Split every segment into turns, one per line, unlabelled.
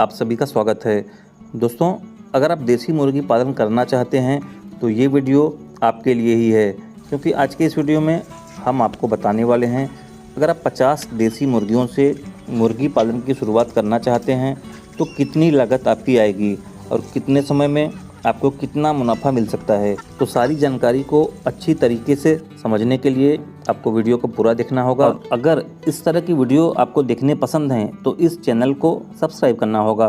आप सभी का स्वागत है। दोस्तों, अगर आप देसी मुर्गी पालन करना चाहते हैं तो ये वीडियो आपके लिए ही है, क्योंकि आज के इस वीडियो में हम आपको बताने वाले हैं अगर आप 50 देसी मुर्गियों से मुर्गी पालन की शुरुआत करना चाहते हैं तो कितनी लागत आपकी आएगी और कितने समय में आपको कितना मुनाफा मिल सकता है। तो सारी जानकारी को अच्छी तरीके से समझने के लिए आपको वीडियो को पूरा देखना होगा। और अगर इस तरह की वीडियो आपको देखने पसंद हैं तो इस चैनल को सब्सक्राइब करना होगा।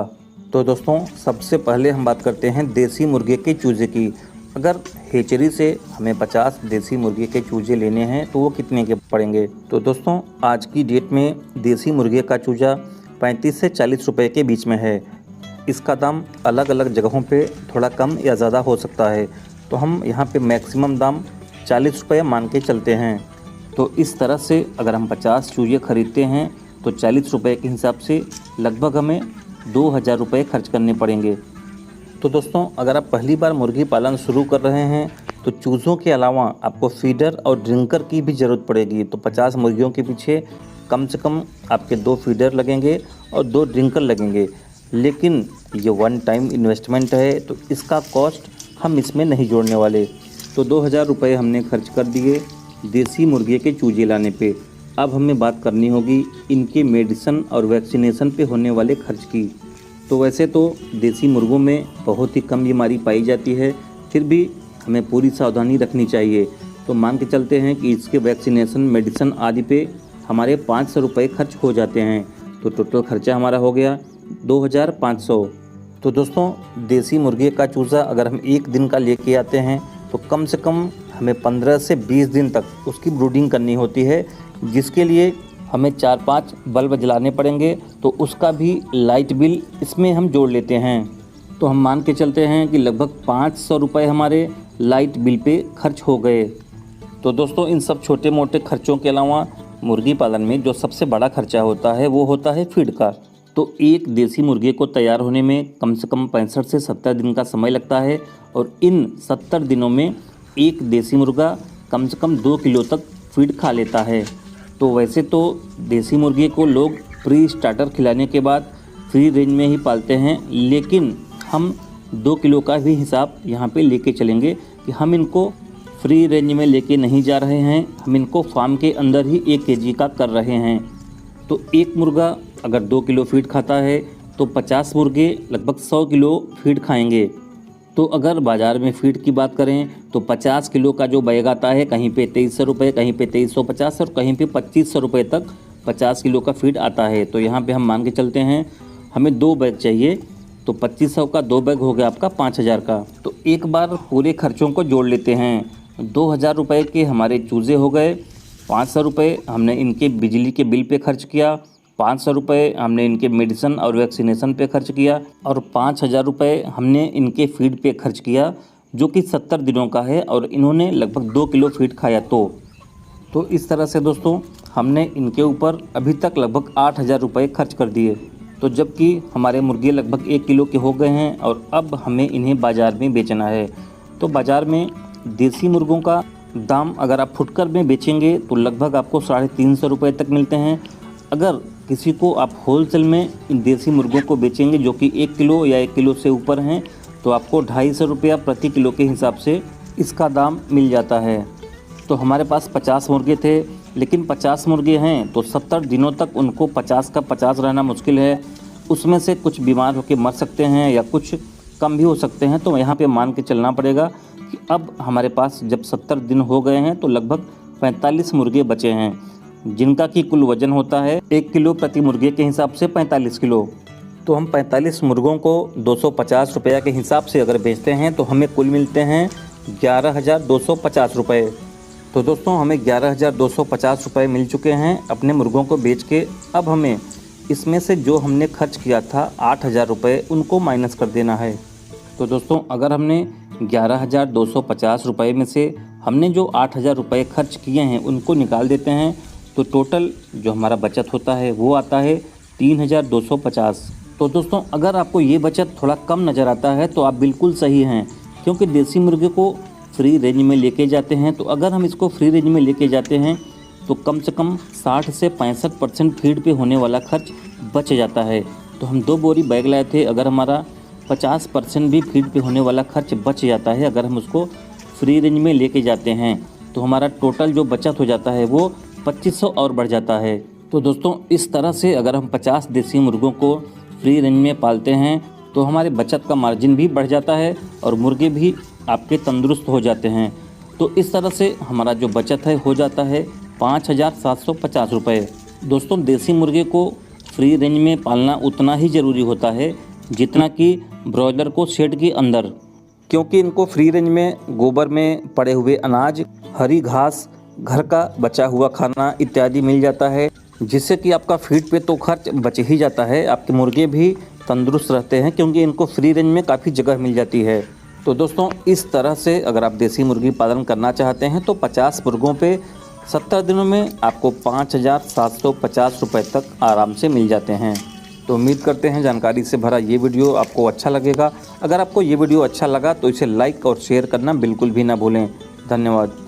तो दोस्तों, सबसे पहले हम बात करते हैं देसी मुर्गे के चूजे की। अगर हेचरी से हमें 50 देसी मुर्गे के चूजे लेने हैं तो वो कितने के पड़ेंगे। तो दोस्तों, आज की डेट में देसी मुर्गे का चूजा 35 से 40 रुपये के बीच में है। इसका दाम अलग अलग जगहों पे थोड़ा कम या ज़्यादा हो सकता है, तो हम यहाँ पे मैक्सिमम दाम 40 रुपये मान के चलते हैं। तो इस तरह से अगर हम 50 चूजे ख़रीदते हैं तो 40 रुपये के हिसाब से लगभग हमें 2000 रुपये खर्च करने पड़ेंगे। तो दोस्तों, अगर आप पहली बार मुर्गी पालन शुरू कर रहे हैं तो चूज़ों के अलावा आपको फीडर और ड्रिंकर की भी ज़रूरत पड़ेगी। तो 50 मुर्गियों के पीछे कम से कम आपके 2 फीडर लगेंगे और 2 ड्रिंकर लगेंगे। लेकिन ये वन टाइम इन्वेस्टमेंट है, तो इसका कॉस्ट हम इसमें नहीं जोड़ने वाले। तो 2000 रुपये हमने खर्च कर दिए देसी मुर्गे के चूजे लाने पे। अब हमें बात करनी होगी इनके मेडिसिन और वैक्सीनेशन पे होने वाले खर्च की। तो वैसे तो देसी मुर्गों में बहुत ही कम बीमारी पाई जाती है, फिर भी हमें पूरी सावधानी रखनी चाहिए। तो मान के चलते हैं कि इसके वैक्सीनेशन, मेडिसिन आदि पे हमारे 500 रुपये खर्च हो जाते हैं। तो टोटल खर्चा हमारा हो गया 2500। तो दोस्तों, देसी मुर्गे का चूज़ा अगर हम एक दिन का लेके आते हैं तो कम से कम हमें 15 से 20 दिन तक उसकी ब्रूडिंग करनी होती है, जिसके लिए हमें 4-5 बल्ब जलाने पड़ेंगे। तो उसका भी लाइट बिल इसमें हम जोड़ लेते हैं। तो हम मान के चलते हैं कि लगभग 500 रुपये हमारे लाइट बिल पे खर्च हो गए। तो दोस्तों, इन सब छोटे मोटे खर्चों के अलावा मुर्गी पालन में जो सबसे बड़ा खर्चा होता है वो होता है फीड का। तो एक देसी मुर्गे को तैयार होने में कम से कम 65 से 70 दिन का समय लगता है, और इन 70 दिनों में एक देसी मुर्गा कम से कम 2 किलो तक फीड खा लेता है। तो वैसे तो देसी मुर्गे को लोग प्री स्टार्टर खिलाने के बाद फ्री रेंज में ही पालते हैं, लेकिन हम 2 किलो का भी हिसाब यहाँ पे लेके चलेंगे कि हम इनको फ्री रेंज में लेके नहीं जा रहे हैं, हम इनको फार्म के अंदर ही 1 केजी का कर रहे हैं। तो एक मुर्गा अगर 2 किलो फीड खाता है तो 50 मुर्गे लगभग 100 किलो फीड खाएंगे। तो अगर बाज़ार में फीड की बात करें तो 50 किलो का जो बैग आता है, कहीं पे 2300 रुपये, कहीं पे 2350 और कहीं पे 2500 रुपये तक 50 किलो का फीड आता है। तो यहाँ पे हम मान के चलते हैं हमें 2 बैग चाहिए, तो 2500 का 2 बैग हो गया आपका 5000 का। तो एक बार पूरे खर्चों को जोड़ लेते हैं। 2000 रुपये के हमारे चूज़े हो गए, 500 रुपये हमने इनके बिजली के बिल पे खर्च किया, 500 रुपये हमने इनके मेडिसिन और वैक्सीनेशन पे खर्च किया, और 5000 रुपये हमने इनके फीड पे खर्च किया, जो कि 70 दिनों का है, और इन्होंने लगभग 2 किलो फीड खाया। तो इस तरह से दोस्तों हमने इनके ऊपर अभी तक लगभग 8000 रुपये खर्च कर दिए। तो जबकि हमारे मुर्गे लगभग 1 किलो के हो गए हैं और अब हमें इन्हें बाज़ार में बेचना है। तो बाज़ार में देसी मुर्गों का दाम अगर आप फुटकर में बेचेंगे तो लगभग आपको 350 रुपये तक मिलते हैं। अगर किसी को आप होलसेल में इन देसी मुर्गों को बेचेंगे जो कि 1 किलो या 1 किलो से ऊपर हैं, तो आपको 250 रुपया प्रति किलो के हिसाब से इसका दाम मिल जाता है। तो हमारे पास 50 मुर्गे थे, लेकिन 50 मुर्गे हैं तो 70 दिनों तक उनको 50 का 50 रहना मुश्किल है। उसमें से कुछ बीमार होकर मर सकते हैं या कुछ कम भी हो सकते हैं। तो यहाँ पे मान के चलना पड़ेगा कि अब हमारे पास जब 70 दिन हो गए हैं तो लगभग 45 मुर्गे बचे हैं, जिनका कि कुल वजन होता है 1 किलो प्रति मुर्गे के हिसाब से 45 किलो। तो हम 45 मुर्गों को 250 रुपये के हिसाब से अगर बेचते हैं तो हमें कुल मिलते हैं 11250 रुपये। तो दोस्तों, हमें 11250 रुपये मिल चुके हैं अपने मुर्गों को बेच के। अब हमें इसमें से जो हमने खर्च किया था 8000 रुपये, उनको माइनस कर देना है। तो दोस्तों, अगर हमने 11250 रुपये में से हमने जो 8000 रुपये खर्च किए हैं उनको निकाल देते हैं, तो टोटल जो हमारा बचत होता है वो आता है 3250। तो दोस्तों, अगर आपको ये बचत थोड़ा कम नज़र आता है तो आप बिल्कुल सही हैं, क्योंकि देसी मुर्गे को फ्री रेंज में लेके जाते हैं। तो अगर हम इसको फ्री रेंज में लेके जाते हैं तो कम से कम 60 से 65% फीड पे होने वाला खर्च बच जाता है। तो हम 2 बोरी बैग लाए थे। अगर हमारा 50% भी फीड पे होने वाला खर्च बच जाता है, अगर हम उसको फ्री रेंज में लेके जाते हैं, तो हमारा टोटल जो बचत हो जाता है वो 2500 और बढ़ जाता है। तो दोस्तों इस तरह से अगर हम 50 देसी मुर्गों को फ्री रेंज में पालते हैं तो हमारे बचत का मार्जिन भी बढ़ जाता है और मुर्गे भी आपके तंदुरुस्त हो जाते हैं। तो इस तरह से हमारा जो बचत है हो जाता है 5750 रुपये। दोस्तों देसी मुर्गे को फ्री रेंज में पालना उतना ही ज़रूरी होता है जितना कि ब्रॉयलर को शेड के अंदर, क्योंकि इनको फ्री रेंज में गोबर में पड़े हुए अनाज, हरी घास, घर का बचा हुआ खाना इत्यादि मिल जाता है, जिससे कि आपका फीड पे तो खर्च बच ही जाता है, आपके मुर्गे भी तंदुरुस्त रहते हैं क्योंकि इनको फ्री रेंज में काफ़ी जगह मिल जाती है। तो दोस्तों इस तरह से अगर आप देसी मुर्गी पालन करना चाहते हैं तो 50 मुर्गों पे 70 दिनों में आपको 5750 रुपये तक आराम से मिल जाते हैं। तो उम्मीद करते हैं जानकारी से भरा ये वीडियो आपको अच्छा लगेगा। अगर आपको ये वीडियो अच्छा लगा तो इसे लाइक और शेयर करना बिल्कुल भी ना भूलें। धन्यवाद।